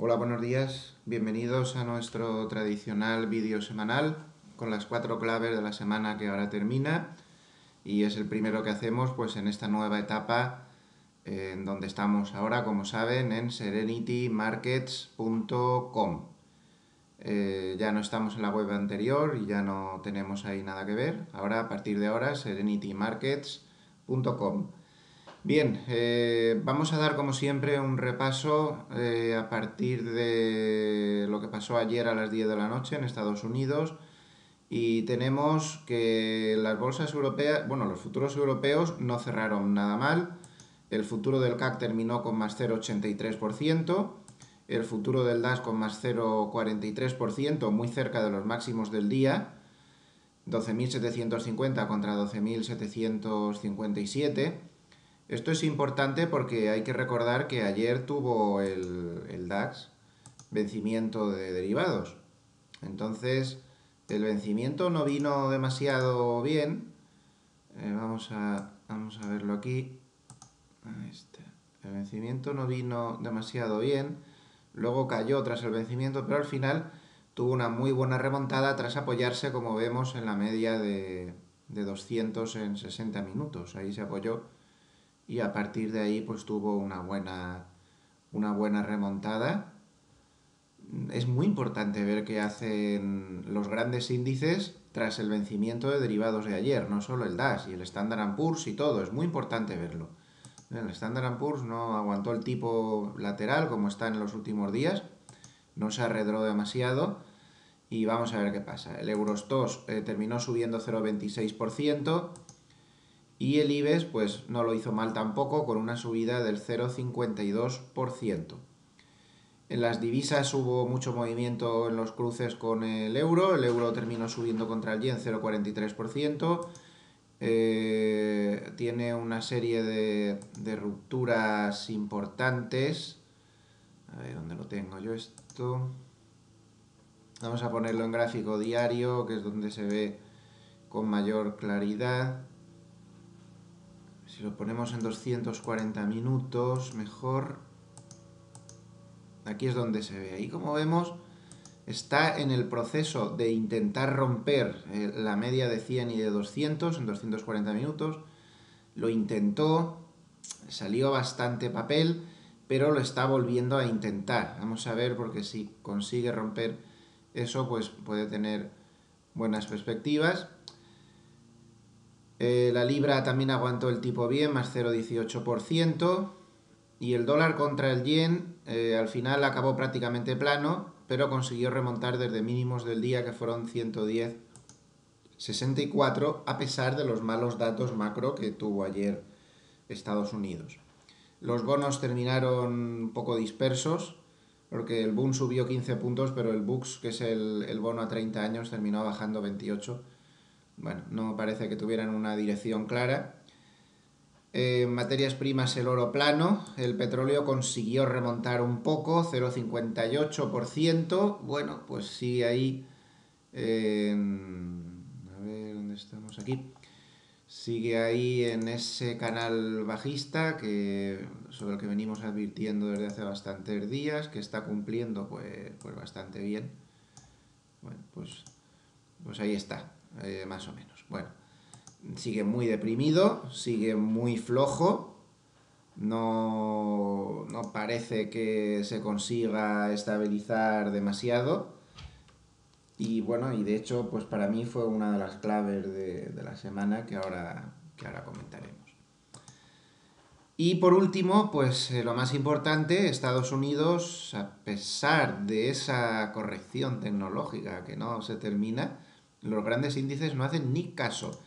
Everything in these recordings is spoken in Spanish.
Hola, buenos días. Bienvenidos a nuestro tradicional vídeo semanal con las 4 claves de la semana que ahora termina y es el primero que hacemos pues en esta nueva etapa en donde estamos ahora, como saben, en serenitymarkets.com. Ya no estamos en la web anterior y ya no tenemos ahí nada que ver. Ahora, a partir de ahora, serenitymarkets.com. Bien, vamos a dar como siempre un repaso a partir de lo que pasó ayer a las 10 de la noche en Estados Unidos y tenemos que las bolsas europeas, bueno, los futuros europeos no cerraron nada mal. El futuro del CAC terminó con más 0,83%, el futuro del DAX con más 0,43%, muy cerca de los máximos del día, 12.750 contra 12.757. Esto es importante porque hay que recordar que ayer tuvo el DAX vencimiento de derivados. Entonces, el vencimiento no vino demasiado bien. Vamos a verlo aquí. Ahí está. El vencimiento no vino demasiado bien. Luego cayó tras el vencimiento, pero al final tuvo una muy buena remontada tras apoyarse, como vemos, en la media de 200 en 60 minutos. Ahí se apoyó y a partir de ahí pues tuvo una buena remontada. Es muy importante ver qué hacen los grandes índices tras el vencimiento de derivados de ayer, no solo el DAX y el Standard & Poor's y todo, es muy importante verlo. El Standard & Poor's no aguantó el tipo lateral como está en los últimos días, no se arredró demasiado y vamos a ver qué pasa. El Eurostoxx terminó subiendo 0,26%, y el IBEX pues no lo hizo mal tampoco, con una subida del 0,52%. En las divisas hubo mucho movimiento en los cruces con el euro terminó subiendo contra el yen 0,43%. Tiene una serie de rupturas importantes. A ver, ¿dónde lo tengo yo esto? Vamos a ponerlo en gráfico diario, que es donde se ve con mayor claridad. Si lo ponemos en 240 minutos, mejor. Aquí es donde se ve. Ahí, como vemos, está en el proceso de intentar romper la media de 100 y de 200 en 240 minutos. Lo intentó, salió bastante papel, pero lo está volviendo a intentar. Vamos a ver, porque si consigue romper eso, pues puede tener buenas perspectivas. La libra también aguantó el tipo bien, más 0,18%. Y el dólar contra el yen al final acabó prácticamente plano, pero consiguió remontar desde mínimos del día, que fueron 110,64, a pesar de los malos datos macro que tuvo ayer Estados Unidos. Los bonos terminaron un poco dispersos, porque el Bund subió 15 puntos, pero el BUX, que es el bono a 30 años, terminó bajando 28. Bueno, no parece que tuvieran una dirección clara. Materias primas, el oro plano, el petróleo consiguió remontar un poco, 0,58%. Bueno, pues sigue ahí. A ver, ¿dónde estamos aquí? Sigue ahí en ese canal bajista sobre el que venimos advirtiendo desde hace bastantes días, que está cumpliendo pues bastante bien. Bueno, pues ahí está, más o menos. Bueno, sigue muy deprimido, sigue muy flojo. No parece que se consiga estabilizar demasiado. Y bueno, y de hecho, pues para mí fue una de las claves de la semana que ahora comentaremos. Y por último, pues lo más importante, Estados Unidos, a pesar de esa corrección tecnológica que no se termina, los grandes índices no hacen ni caso.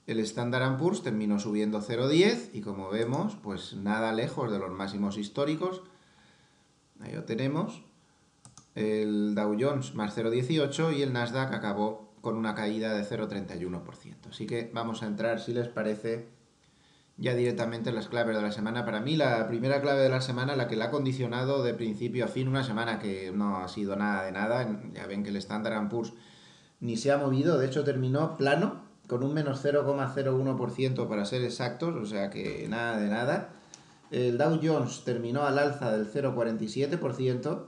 El Standard & Poor's terminó subiendo 0,10 y, como vemos, pues nada lejos de los máximos históricos. Ahí lo tenemos. El Dow Jones más 0,18 y el Nasdaq acabó con una caída de 0,31%. Así que vamos a entrar, si les parece, ya directamente en las claves de la semana. Para mí la primera clave de la semana, la que la ha condicionado de principio a fin, una semana que no ha sido nada de nada. Ya ven que el Standard & Poor's ni se ha movido, de hecho terminó plano, con un menos 0,01% para ser exactos, o sea que nada de nada. El Dow Jones terminó al alza del 0,47%,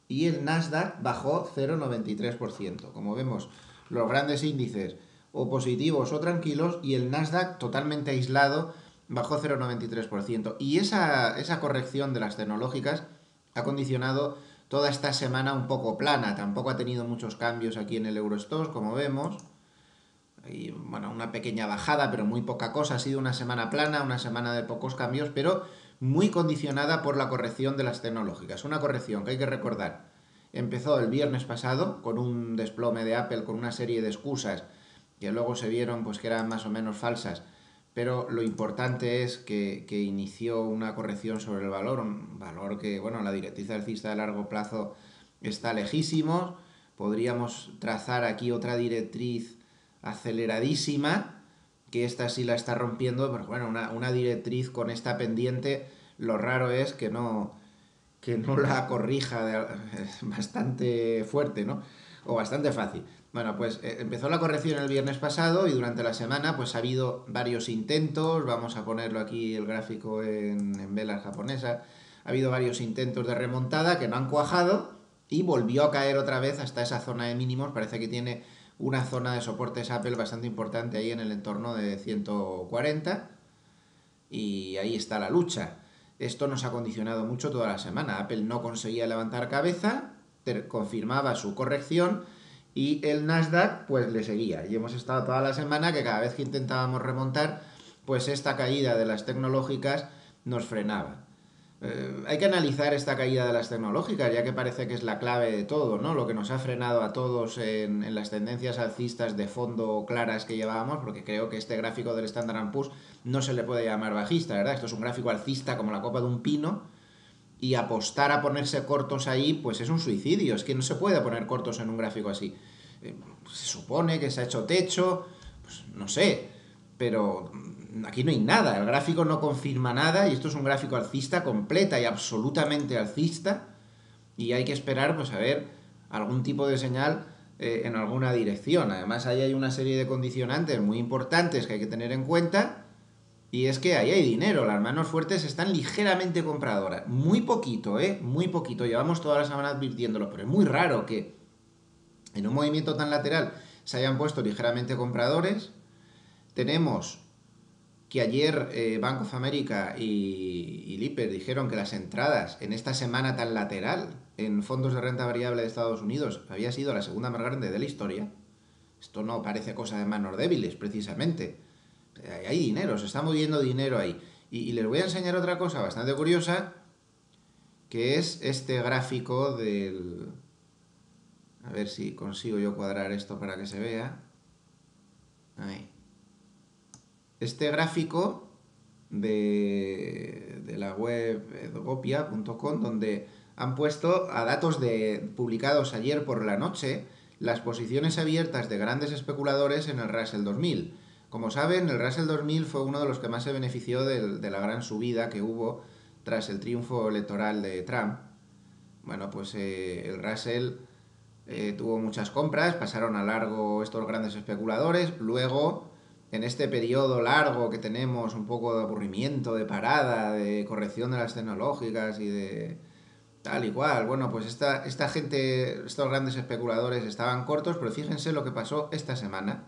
y el Nasdaq bajó 0,93%. Como vemos, los grandes índices o positivos o tranquilos y el Nasdaq totalmente aislado bajó 0,93%. Y esa corrección de las tecnológicas ha condicionado toda esta semana un poco plana. Tampoco ha tenido muchos cambios aquí en el Eurostoxx, como vemos. Y, bueno, una pequeña bajada, pero muy poca cosa. Ha sido una semana plana, una semana de pocos cambios, pero muy condicionada por la corrección de las tecnológicas. Una corrección que hay que recordar. Empezó el viernes pasado con un desplome de Apple, con una serie de excusas que luego se vieron pues que eran más o menos falsas. Pero lo importante es que inició una corrección sobre el valor, un valor que, bueno, la directriz alcista de largo plazo está lejísimos. Podríamos trazar aquí otra directriz aceleradísima, que esta sí la está rompiendo, pero bueno, una directriz con esta pendiente, lo raro es que no la corrija bastante fuerte, ¿no? O bastante fácil. Bueno, pues empezó la corrección el viernes pasado y durante la semana pues ha habido varios intentos, vamos a ponerlo aquí el gráfico en velas japonesas, ha habido varios intentos de remontada que no han cuajado y volvió a caer otra vez hasta esa zona de mínimos, parece que tiene una zona de soportes Apple bastante importante ahí en el entorno de 140 y ahí está la lucha. Esto nos ha condicionado mucho toda la semana. Apple no conseguía levantar cabeza, confirmaba su corrección y el Nasdaq pues le seguía. Y hemos estado toda la semana que cada vez que intentábamos remontar, pues esta caída de las tecnológicas nos frenaba. Hay que analizar esta caída de las tecnológicas, ya que parece que es la clave de todo, ¿no? Lo que nos ha frenado a todos en las tendencias alcistas de fondo claras que llevábamos, porque creo que este gráfico del Standard & Poor's no se le puede llamar bajista, ¿verdad? Esto es un gráfico alcista como la copa de un pino, y apostar a ponerse cortos ahí, pues es un suicidio. Es que no se puede poner cortos en un gráfico así. Se supone que se ha hecho techo, pues no sé, pero aquí no hay nada. El gráfico no confirma nada y esto es un gráfico alcista completa y absolutamente alcista y hay que esperar, pues a ver algún tipo de señal en alguna dirección. Además, ahí hay una serie de condicionantes muy importantes que hay que tener en cuenta. Y es que ahí hay dinero, las manos fuertes están ligeramente compradoras. Muy poquito, muy poquito. Llevamos toda la semana advirtiéndolo, pero es muy raro que en un movimiento tan lateral se hayan puesto ligeramente compradores. Tenemos que ayer Bank of America y Lipper dijeron que las entradas en esta semana tan lateral en fondos de renta variable de Estados Unidos había sido la segunda más grande de la historia. Esto no parece cosa de manos débiles, precisamente. Hay dinero, se está moviendo dinero ahí. Y les voy a enseñar otra cosa bastante curiosa, que es este gráfico del... A ver si consigo yo cuadrar esto para que se vea. Ahí. Este gráfico de la web gopia.com, donde han puesto a datos publicados ayer por la noche las posiciones abiertas de grandes especuladores en el Russell 2000. Como saben, el Russell 2000 fue uno de los que más se benefició de la gran subida que hubo tras el triunfo electoral de Trump. Bueno, pues el Russell tuvo muchas compras, pasaron a largo estos grandes especuladores, luego en este periodo largo que tenemos un poco de aburrimiento, de parada, de corrección de las tecnológicas y de tal y cual, bueno, pues esta gente, estos grandes especuladores estaban cortos, pero fíjense lo que pasó esta semana.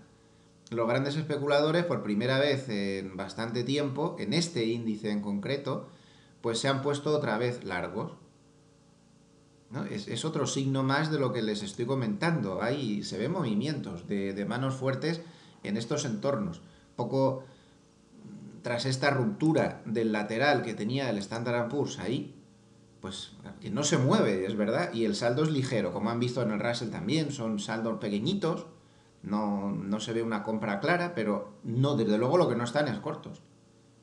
Los grandes especuladores, por primera vez en bastante tiempo, en este índice en concreto, pues se han puesto otra vez largos. ¿No? Es otro signo más de lo que les estoy comentando. Ahí se ven movimientos de manos fuertes en estos entornos. Poco tras esta ruptura del lateral que tenía el Standard & Poor's ahí, pues que no se mueve, es verdad, y el saldo es ligero, como han visto en el Russell también, son saldos pequeñitos, no se ve una compra clara, pero no, desde luego lo que no están es cortos.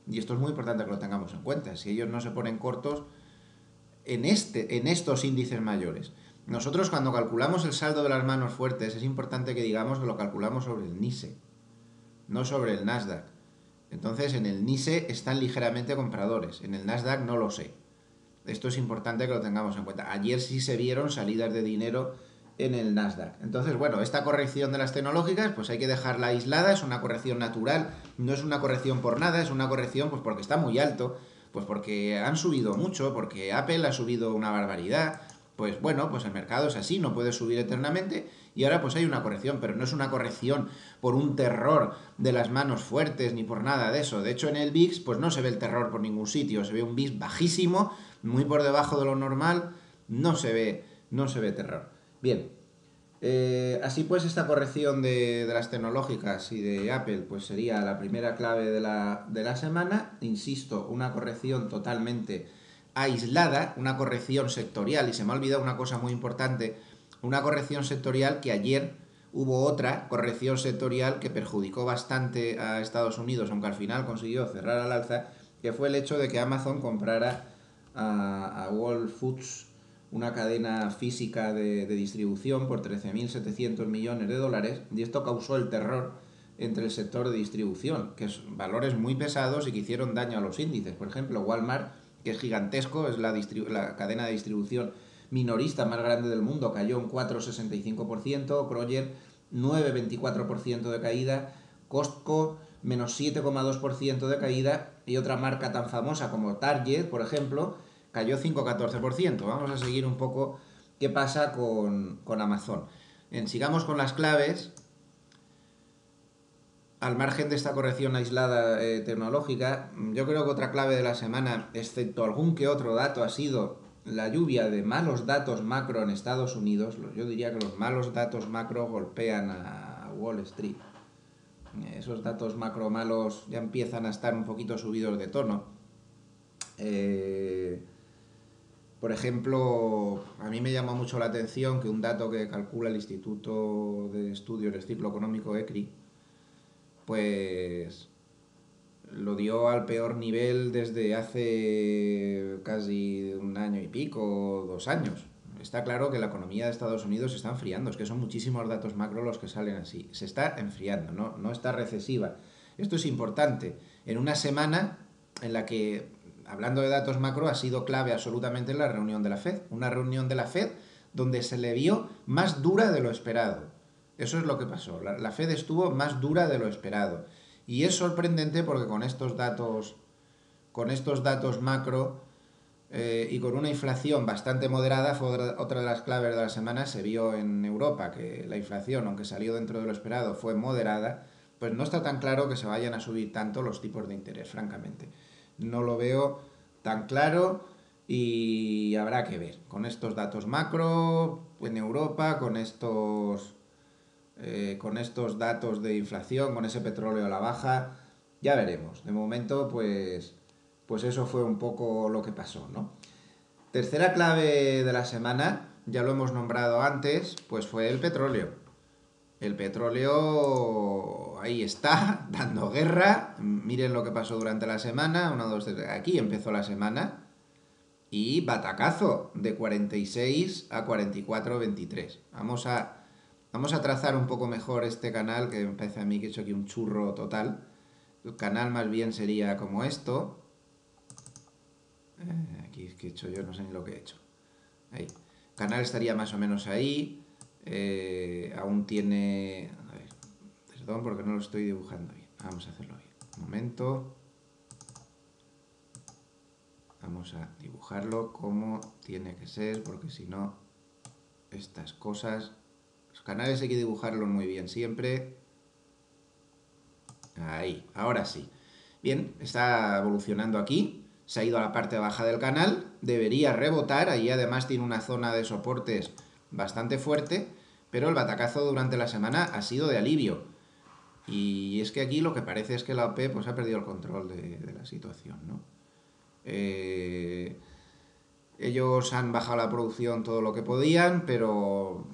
Y esto es muy importante que lo tengamos en cuenta. Si ellos no se ponen cortos en estos índices mayores. Nosotros cuando calculamos el saldo de las manos fuertes es importante que digamos que lo calculamos sobre el NISE, no sobre el Nasdaq. Entonces en el NISE están ligeramente compradores, en el Nasdaq no lo sé. Esto es importante que lo tengamos en cuenta. Ayer sí se vieron salidas de dinero en el Nasdaq. Entonces, bueno, esta corrección de las tecnológicas, pues hay que dejarla aislada, es una corrección natural, no es una corrección por nada, es una corrección pues porque está muy alto, pues porque han subido mucho, porque Apple ha subido una barbaridad, Pues bueno, pues el mercado es así, no puede subir eternamente y ahora pues hay una corrección, pero no es una corrección por un terror de las manos fuertes ni por nada de eso. De hecho en el VIX pues no se ve el terror por ningún sitio, se ve un VIX bajísimo, muy por debajo de lo normal, no se ve terror. Bien, así pues esta corrección de las tecnológicas y de Apple pues sería la primera clave de la semana. Insisto, una corrección totalmente aislada, una corrección sectorial, y se me ha olvidado una cosa muy importante, una corrección sectorial que ayer hubo otra corrección sectorial que perjudicó bastante a Estados Unidos, aunque al final consiguió cerrar al alza, que fue el hecho de que Amazon comprara a Whole Foods, una cadena física de distribución, por 13.700 millones de dólares, y esto causó el terror entre el sector de distribución, que son valores muy pesados y que hicieron daño a los índices. Por ejemplo, Walmart, que es gigantesco, es la cadena de distribución minorista más grande del mundo, cayó un 4,65%, Kroger 9,24% de caída, Costco menos 7,2% de caída, y otra marca tan famosa como Target, por ejemplo, cayó 5,14%. Vamos a seguir un poco qué pasa con Amazon. Sigamos con las claves. Al margen de esta corrección aislada tecnológica, yo creo que otra clave de la semana, excepto algún que otro dato, ha sido la lluvia de malos datos macro en Estados Unidos. Yo diría que los malos datos macro golpean a Wall Street. Esos datos macro malos ya empiezan a estar un poquito subidos de tono. Por ejemplo, a mí me llama mucho la atención que un dato que calcula el Instituto de Estudios del Ciclo Económico ECRI, pues lo dio al peor nivel desde hace casi un año y pico, 2 años. Está claro que la economía de Estados Unidos se está enfriando, es que son muchísimos datos macro los que salen así. Se está enfriando, no está recesiva. Esto es importante. En una semana en la que, hablando de datos macro, ha sido clave absolutamente la reunión de la Fed. Una reunión de la Fed donde se le vio más dura de lo esperado. Eso es lo que pasó. La Fed estuvo más dura de lo esperado. Y es sorprendente porque con estos datos macro y con una inflación bastante moderada, fue otra de las claves de la semana. Se vio en Europa que la inflación, aunque salió dentro de lo esperado, fue moderada. Pues no está tan claro que se vayan a subir tanto los tipos de interés, francamente. No lo veo tan claro y habrá que ver con estos datos macro en Europa, con estos datos de inflación, con ese petróleo a la baja, ya veremos. De momento, pues eso fue un poco lo que pasó, ¿no? Tercera clave de la semana, ya lo hemos nombrado antes, pues fue el petróleo. El petróleo ahí está, dando guerra. Miren lo que pasó durante la semana. 1, 2, 3. Aquí empezó la semana. Y batacazo de 46 a 44,23. Vamos a trazar un poco mejor este canal, que me parece a mí que he hecho aquí un churro total. El canal más bien sería como esto. Aquí es que he hecho yo, no sé ni lo que he hecho. Ahí. El canal estaría más o menos ahí. Aún tiene... A ver, perdón porque no lo estoy dibujando bien. Vamos a hacerlo bien. Un momento. Vamos a dibujarlo como tiene que ser, porque si no, estas cosas... Los canales hay que dibujarlos muy bien siempre. Ahí, ahora sí. Bien, está evolucionando aquí. Se ha ido a la parte baja del canal. Debería rebotar. Ahí además tiene una zona de soportes bastante fuerte. Pero el batacazo durante la semana ha sido de alivio. Y es que aquí lo que parece es que la OPEP pues, ha perdido el control de la situación, ¿no? Ellos han bajado la producción todo lo que podían, pero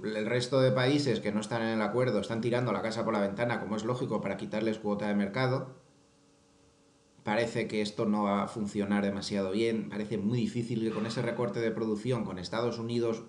el resto de países que no están en el acuerdo están tirando la casa por la ventana, como es lógico, para quitarles cuota de mercado. Parece que esto no va a funcionar demasiado bien. Parece muy difícil que con ese recorte de producción, con Estados Unidos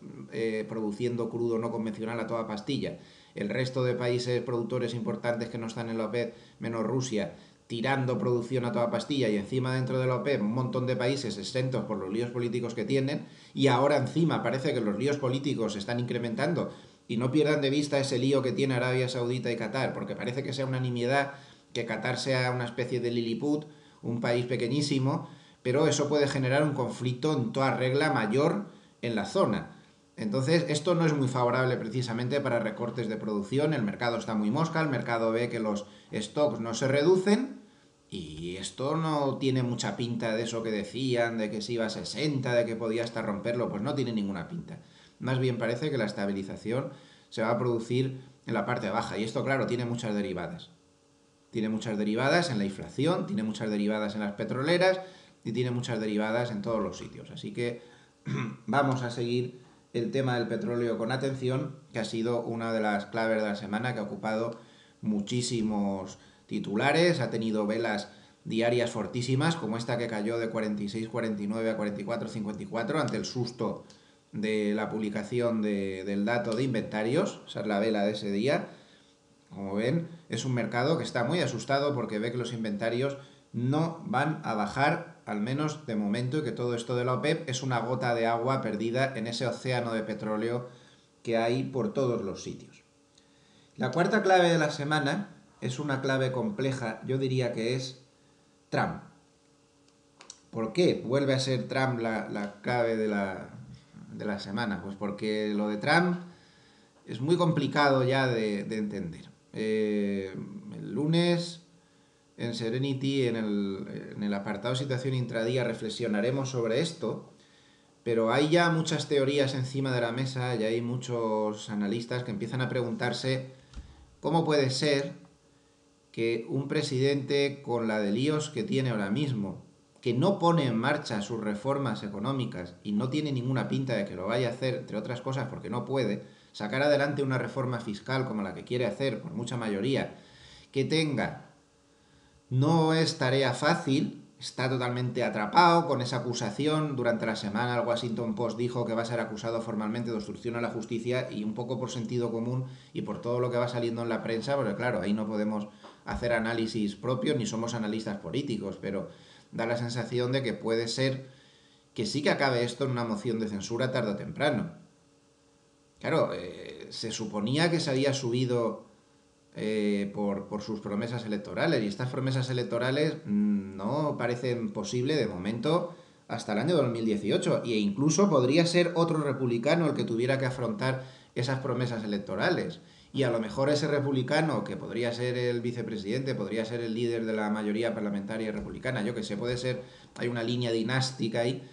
produciendo crudo no convencional a toda pastilla, el resto de países productores importantes que no están en la OPEP, menos Rusia, tirando producción a toda pastilla, y encima dentro de la OPEP un montón de países exentos por los líos políticos que tienen, y ahora encima parece que los líos políticos se están incrementando. Y no pierdan de vista ese lío que tiene Arabia Saudita y Qatar, porque parece que sea una nimiedad que Qatar sea una especie de Lilliput, un país pequeñísimo, pero eso puede generar un conflicto en toda regla mayor en la zona. Entonces, esto no es muy favorable precisamente para recortes de producción. El mercado está muy mosca, el mercado ve que los stocks no se reducen y esto no tiene mucha pinta de eso que decían, de que se iba a 60, de que podía hasta romperlo, pues no tiene ninguna pinta. Más bien parece que la estabilización se va a producir en la parte baja y esto, claro, tiene muchas derivadas. Tiene muchas derivadas en la inflación, tiene muchas derivadas en las petroleras y tiene muchas derivadas en todos los sitios. Así que vamos a seguir el tema del petróleo con atención, que ha sido una de las claves de la semana, que ha ocupado muchísimos titulares, ha tenido velas diarias fortísimas, como esta que cayó de 46,49 a 44,54 ante el susto de la publicación del dato de inventarios. Esa es la vela de ese día. Como ven, es un mercado que está muy asustado porque ve que los inventarios no van a bajar, al menos de momento, y que todo esto de la OPEP es una gota de agua perdida en ese océano de petróleo que hay por todos los sitios. La cuarta clave de la semana es una clave compleja, yo diría que es Trump. ¿Por qué vuelve a ser Trump la clave de la semana? Pues porque lo de Trump es muy complicado ya de entender. El lunes en Serenity, en el apartado situación intradía, reflexionaremos sobre esto, pero hay ya muchas teorías encima de la mesa, y hay muchos analistas que empiezan a preguntarse cómo puede ser que un presidente con la de líos que tiene ahora mismo, que no pone en marcha sus reformas económicas y no tiene ninguna pinta de que lo vaya a hacer, entre otras cosas porque no puede, sacar adelante una reforma fiscal como la que quiere hacer por mucha mayoría, que tenga, no es tarea fácil, está totalmente atrapado con esa acusación. Durante la semana el Washington Post dijo que va a ser acusado formalmente de obstrucción a la justicia, y un poco por sentido común y por todo lo que va saliendo en la prensa, porque claro, ahí no podemos hacer análisis propios ni somos analistas políticos, pero da la sensación de que puede ser que sí que acabe esto en una moción de censura tarde o temprano. Claro, se suponía que se había subido por sus promesas electorales, y estas promesas electorales no parecen posible de momento hasta el año 2018, e incluso podría ser otro republicano el que tuviera que afrontar esas promesas electorales, y a lo mejor ese republicano, que podría ser el vicepresidente, podría ser el líder de la mayoría parlamentaria republicana, yo que sé, puede ser, hay una línea dinástica ahí,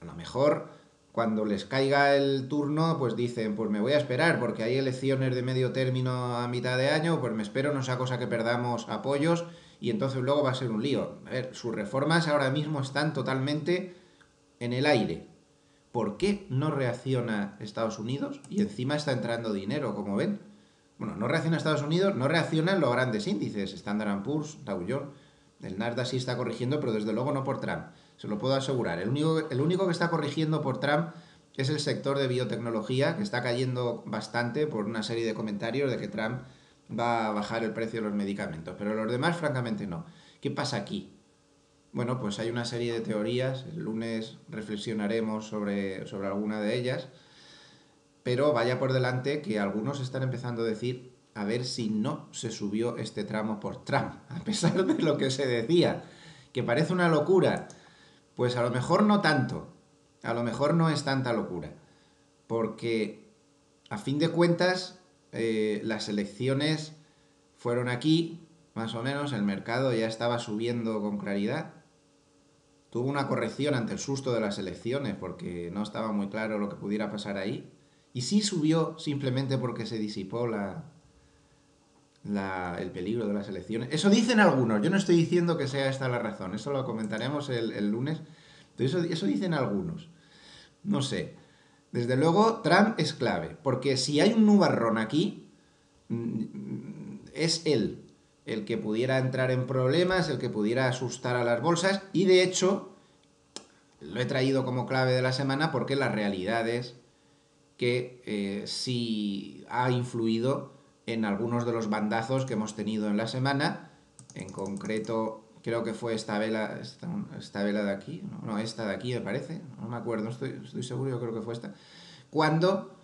a lo mejor cuando les caiga el turno, pues dicen, pues me voy a esperar, porque hay elecciones de medio término a mitad de año, pues me espero, no sea cosa que perdamos apoyos, y entonces luego va a ser un lío. A ver, sus reformas ahora mismo están totalmente en el aire. ¿Por qué no reacciona Estados Unidos? Y encima está entrando dinero, como ven. Bueno, no reacciona Estados Unidos, no reaccionan los grandes índices, Standard & Poor's, Dow Jones, el Nasdaq sí está corrigiendo, pero desde luego no por Trump. Se lo puedo asegurar. El único que está corrigiendo por Trump es el sector de biotecnología, que está cayendo bastante por una serie de comentarios de que Trump va a bajar el precio de los medicamentos. Pero los demás, francamente, no. ¿Qué pasa aquí? Bueno, pues hay una serie de teorías. El lunes reflexionaremos sobre alguna de ellas. Pero vaya por delante que algunos están empezando a decir a ver si no se subió este tramo por Trump, a pesar de lo que se decía, que parece una locura. Pues a lo mejor no tanto, a lo mejor no es tanta locura, porque a fin de cuentas las elecciones fueron aquí, más o menos, el mercado ya estaba subiendo con claridad, tuvo una corrección ante el susto de las elecciones porque no estaba muy claro lo que pudiera pasar ahí, y sí subió simplemente porque se disipó el peligro de las elecciones. Eso dicen algunos, yo no estoy diciendo que sea esta la razón, eso lo comentaremos el lunes. Pero eso dicen algunos. No sé. Desde luego, Trump es clave. Porque si hay un nubarrón aquí, es él el que pudiera entrar en problemas, el que pudiera asustar a las bolsas. Y de hecho, lo he traído como clave de la semana porque la realidad es que sí ha influido en algunos de los bandazos que hemos tenido en la semana. En concreto, creo que fue esta vela de aquí, no, esta de aquí me parece, no me acuerdo, estoy seguro, yo creo que fue esta, cuando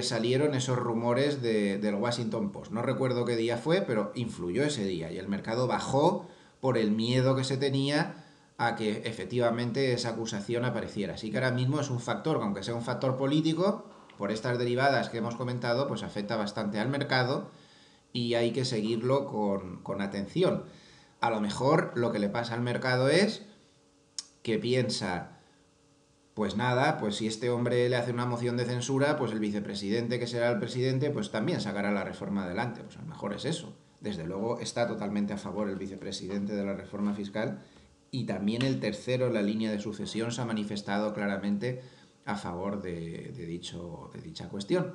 salieron esos rumores del Washington Post. No recuerdo qué día fue, pero influyó ese día y el mercado bajó por el miedo que se tenía a que efectivamente esa acusación apareciera. Así que ahora mismo es un factor, aunque sea un factor político, por estas derivadas que hemos comentado, pues afecta bastante al mercado y hay que seguirlo con atención. A lo mejor lo que le pasa al mercado es que piensa, pues nada, pues si este hombre le hace una moción de censura, pues el vicepresidente, que será el presidente, pues también sacará la reforma adelante. Pues a lo mejor es eso. Desde luego está totalmente a favor el vicepresidente de la reforma fiscal y también el tercero en la línea de sucesión se ha manifestado claramente a favor de dicha cuestión.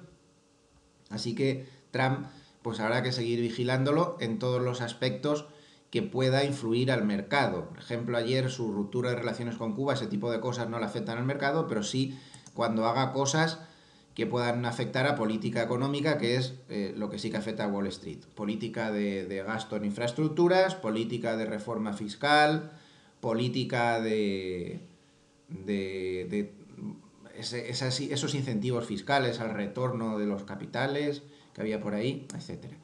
Así que Trump, pues habrá que seguir vigilándolo en todos los aspectos que pueda influir al mercado. Por ejemplo, ayer su ruptura de relaciones con Cuba, ese tipo de cosas no le afectan al mercado, pero sí cuando haga cosas que puedan afectar a política económica, que es lo que sí que afecta a Wall Street. Política de gasto en infraestructuras, política de reforma fiscal, política de esos incentivos fiscales al retorno de los capitales que había por ahí, etcétera.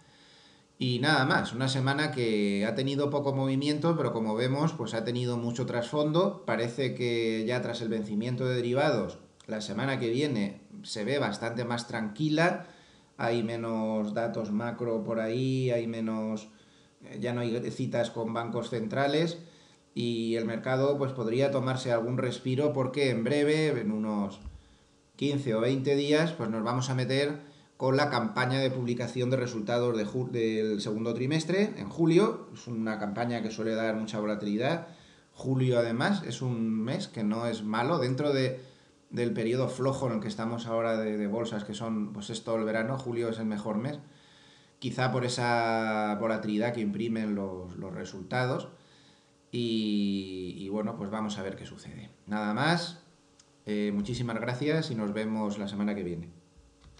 Y nada más, una semana que ha tenido poco movimiento, pero como vemos, pues ha tenido mucho trasfondo. Parece que ya tras el vencimiento de derivados, la semana que viene se ve bastante más tranquila. Hay menos datos macro por ahí, hay menos, ya no hay citas con bancos centrales y el mercado pues podría tomarse algún respiro porque en breve, en unos 15 o 20 días, pues nos vamos a meter con la campaña de publicación de resultados del segundo trimestre, en julio. Es una campaña que suele dar mucha volatilidad. Julio, además, es un mes que no es malo dentro del periodo flojo en el que estamos ahora de bolsas, que son, pues es todo el verano. Julio es el mejor mes. Quizá por esa volatilidad que imprimen los resultados. Y bueno, pues vamos a ver qué sucede. Nada más. Muchísimas gracias y nos vemos la semana que viene.